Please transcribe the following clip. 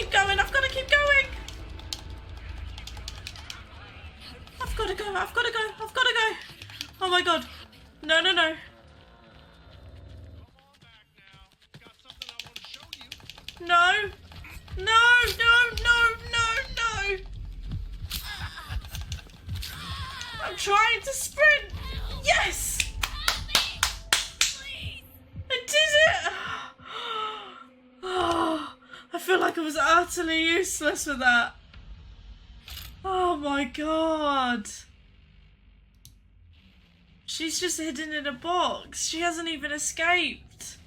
keep going. I've got to keep going. I've got to go. I've got to go. I've got to go. Oh my god. No, no, no. No. No, no, no, no, no. I'm trying to sprint. Yes. I did it. Oh, I feel like I was utterly useless with that. Oh my god. She's just hidden in a box. She hasn't even escaped.